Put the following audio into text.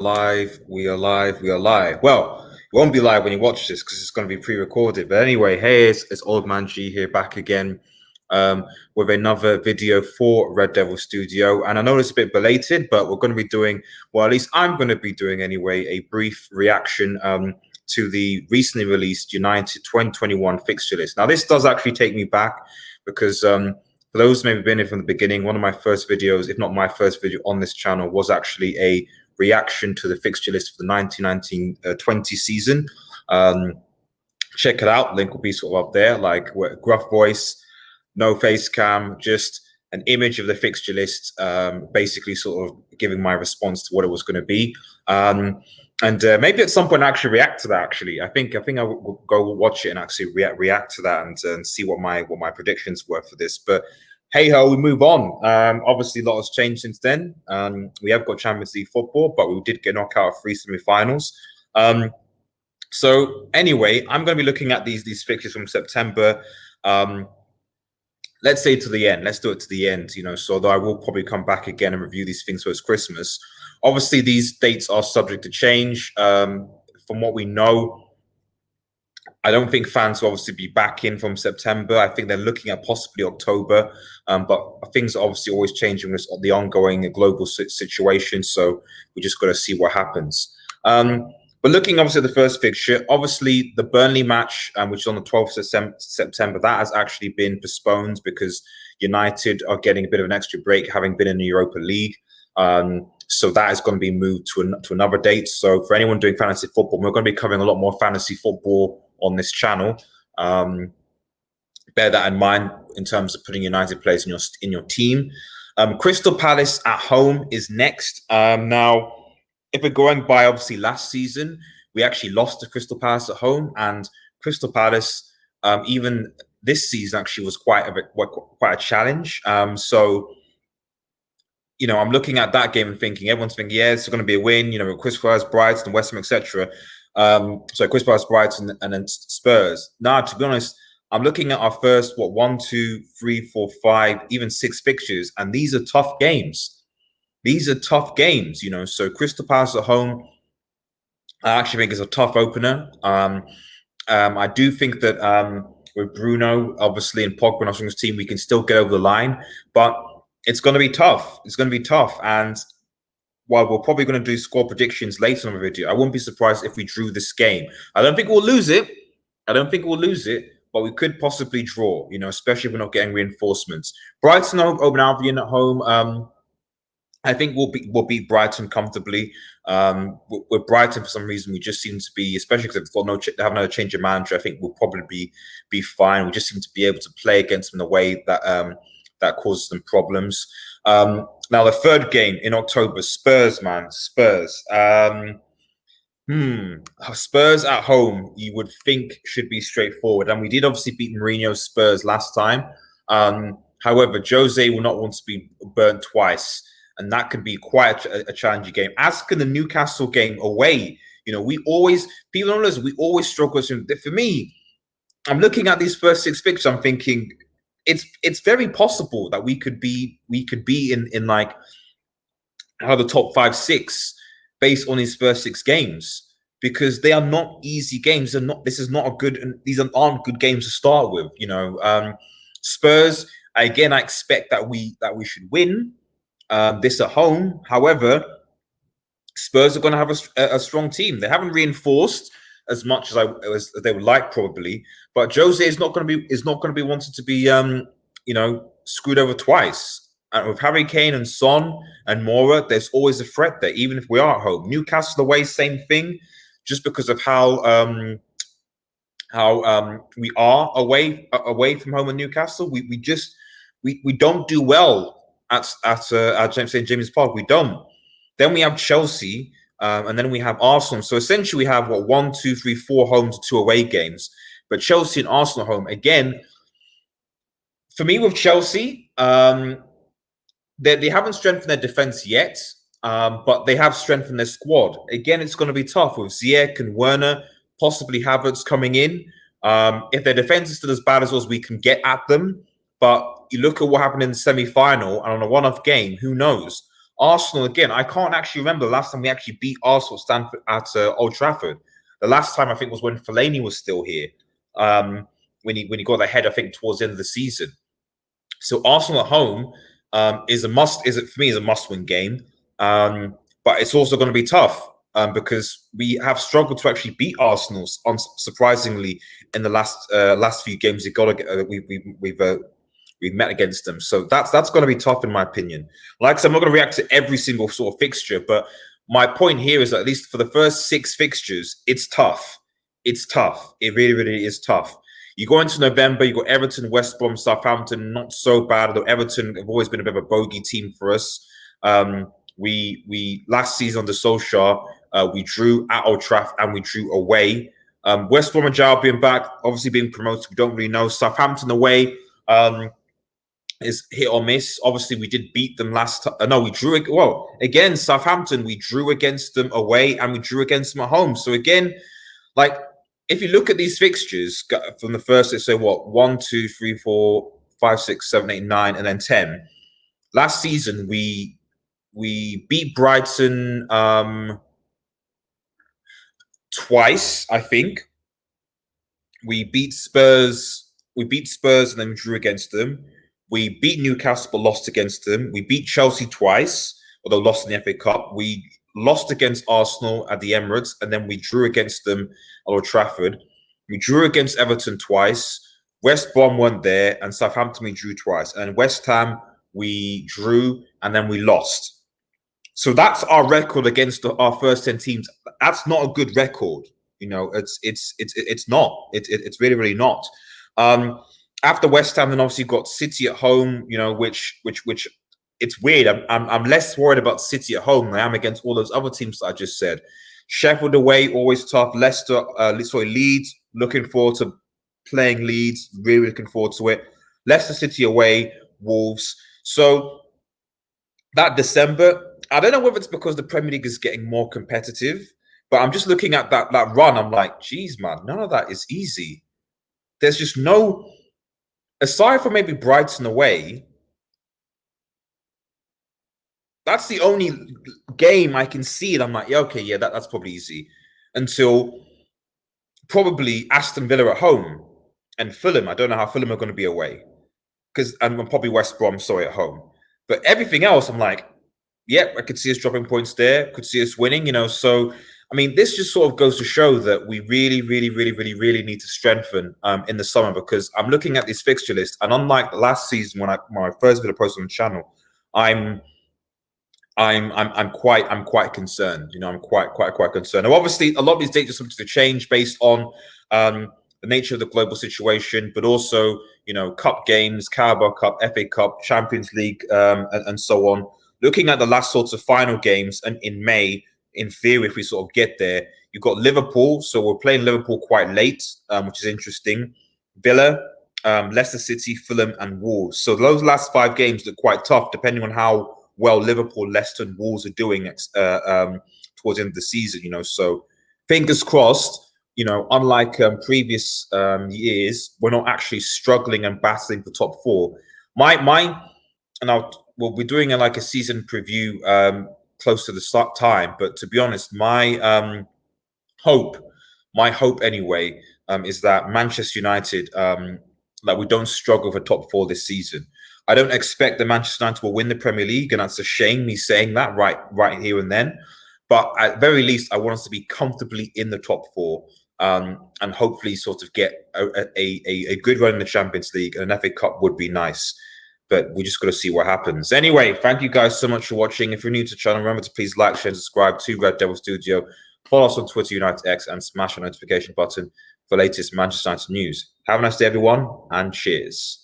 Live, we are live, we are live. Well, it won't be live when you watch this because it's going to be pre-recorded. But anyway, hey, it's Old Man G here back again with another video for Red Devil Studio. And I know it's a bit belated, but we're going to be doing, well, at least I'm going to be doing anyway, a brief reaction to the recently released United 2021 fixture list. Now, this does actually take me back because for those who maybe been here from the beginning, one of my first videos, if not my first video on this channel, was actually a reaction to the fixture list for the 1919-20 season. Check it out. Link will be sort of up there, like gruff voice, no face cam, just an image of the fixture list, basically sort of giving my response to what it was going to be. And maybe at some point actually react to that. Actually, I think I will go watch it and actually react to that and see what my predictions were for this. But hey ho, we move on. Obviously, a lot has changed since then. We have got Champions League football, but we did get knocked out of 3 semi-finals. So anyway, I'm going to be looking at these fixtures from September. Let's say to the end. Let's do it to the end. So though I will probably come back again and review these things post Christmas. Obviously, these dates are subject to change. From what we know, I don't think fans will obviously be back in from September. I think they're looking at possibly October, but things are obviously always changing with the ongoing global situation. So we just got to see what happens. But looking obviously at the first fixture, obviously the Burnley match, which is on the 12th of September, that has actually been postponed because United are getting a bit of an extra break, having been in the Europa League. So that is going to be moved to another date. So for anyone doing fantasy football, we're going to be covering a lot more fantasy football on this channel. Bear that in mind in terms of putting United players in your team. Crystal Palace at home is next. Now, if we're going by obviously last season, we actually lost to Crystal Palace at home, and Crystal Palace even this season actually was quite a challenge. So I'm looking at that game and thinking, everyone's thinking, yeah, it's going to be a win. Crystal Palace, Brighton, West Ham, etc. So Crystal Palace, Brighton, and then Spurs. Now, to be honest, I'm looking at our first 1, 2, 3, 4, 5, even 6 fixtures, and these are tough games. These are tough games, So Crystal Palace at home, I actually think is a tough opener. I do think that with Bruno, obviously, and Pogba on our team, we can still get over the line, but it's going to be tough. It's going to be tough, and while we're probably going to do score predictions later in the video, I wouldn't be surprised if we drew this game. I don't think we'll lose it. But we could possibly draw, especially if we're not getting reinforcements. Brighton, Open Albion at home. I think we'll beat Brighton comfortably. With Brighton, for some reason, we just seem to be, especially because they have another change of manager. I think we'll probably be fine. We just seem to be able to play against them in a way that that causes them problems. Now, the third game in October, Spurs, man, Spurs. Spurs at home, you would think should be straightforward. And we did obviously beat Mourinho's Spurs last time. However, Jose will not want to be burnt twice. And that could be quite a challenging game. As can the Newcastle game away. We always struggle. For me, I'm looking at these first 6 fixtures. I'm thinking it's very possible that we could be in like the top 5, 6 based on his first 6 games, because they are not easy games. These aren't good games to start with. Spurs, again, I expect that we should win this at home. However, Spurs are going to have a strong team. They haven't reinforced as much as they would like, probably. But Jose is not going to be wanted to be screwed over twice. And with Harry Kane and Son and Moura, there's always a threat there, even if we are at home. Newcastle away, same thing, just because of how we are away from home in Newcastle. We don't do well at St. James's Park. We don't. Then we have Chelsea, and then we have Arsenal. So essentially, we have 1, 2, 3, 4 home to 2 away games. But Chelsea and Arsenal home again. For me, with Chelsea, they haven't strengthened their defense yet, but they have strengthened their squad. Again, it's going to be tough with Ziyech and Werner, possibly Havertz coming in. If their defense is still as bad as us, we can get at them. But you look at what happened in the semi-final, and on a one-off game, who knows? Arsenal, again, I can't actually remember the last time we actually beat Arsenal at Old Trafford. The last time I think was when Fellaini was still here. When he got ahead, I think towards the end of the season. So Arsenal at home is a must. For me is a must-win game, but it's also going to be tough because we have struggled to actually beat Arsenal, surprisingly, in the last few games we've met against them. So that's going to be tough in my opinion. Like I said, I'm not going to react to every single sort of fixture, but my point here is that at least for the first 6 fixtures, it's tough. It's tough. It really, really is tough. You go into November, you got Everton, West Brom, Southampton, not so bad, although Everton have always been a bit of a bogey team for us. We last season under Solskjaer, we drew at Old Trafford and we drew away. West Brom and being back, obviously being promoted, we don't really know. Southampton away is hit or miss. Obviously, we did beat them last time. No, we drew. Well, again, Southampton, we drew against them away and we drew against them at home. So again, like, if you look at these fixtures from the first, let's say what, 1, 2, 3, 4, 5, 6, 7, 8, 9, and then 10. Last season, we beat Brighton twice, I think. We beat Spurs. We beat Spurs and then we drew against them. We beat Newcastle, but lost against them. We beat Chelsea twice, although lost in the FA Cup. We lost against Arsenal at the Emirates, and then we drew against them at Old Trafford. We drew against Everton twice. West Brom weren't there, and Southampton we drew twice. And West Ham we drew, and then we lost. So that's our record against our first 10 teams. That's not a good record. You know, it's not. It's really, really not. After West Ham, then obviously got City at home. You know, which it's weird. I'm less worried about City at home than I am against all those other teams that I just said. Sheffield away, always tough. Leicester, Leeds, looking forward to playing Leeds. Really looking forward to it. Leicester City away, Wolves. So that December, I don't know whether it's because the Premier League is getting more competitive, but I'm just looking at that run. I'm like, geez, man, none of that is easy. There's just no, aside from maybe Brighton away, that's the only game I can see it. I'm like, yeah, okay, yeah, that's probably easy. Until probably Aston Villa at home and Fulham. I don't know how Fulham are going to be away. And probably West Brom, sorry, at home. But everything else, I'm like, yeah, I could see us dropping points there. Could see us winning, you know. So, I mean, this just sort of goes to show that we really, really, really, really, really need to strengthen in the summer, because I'm looking at this fixture list, and unlike last season when my first video posted on the channel, I'm quite concerned. You know, I'm quite concerned. Now, obviously, a lot of these dates are subject to change based on the nature of the global situation, but also, you know, cup games, Carabao Cup, FA Cup, Champions League, and so on. Looking at the last sorts of final games, and in May, in theory, if we sort of get there, you've got Liverpool. So we're playing Liverpool quite late, which is interesting. Villa, Leicester City, Fulham, and Wolves. So those last 5 games look quite tough, depending on how well Liverpool, Leicester, and Wolves are doing towards the end of the season. You know, so fingers crossed. You know, unlike previous years, we're not actually struggling and battling for top 4. We'll be doing a season preview close to the start time. But to be honest, my hope anyway is that Manchester United, that we don't struggle for top 4 this season. I don't expect that Manchester United will win the Premier League, and that's a shame me saying that right here and then. But at very least, I want us to be comfortably in the top 4, and hopefully sort of get a good run in the Champions League, and an FA Cup would be nice. But we just got to see what happens. Anyway, thank you guys so much for watching. If you're new to the channel, remember to please like, share, and subscribe to Red Devil Studio. Follow us on Twitter, United X, and smash the notification button for latest Manchester United news. Have a nice day, everyone, and cheers.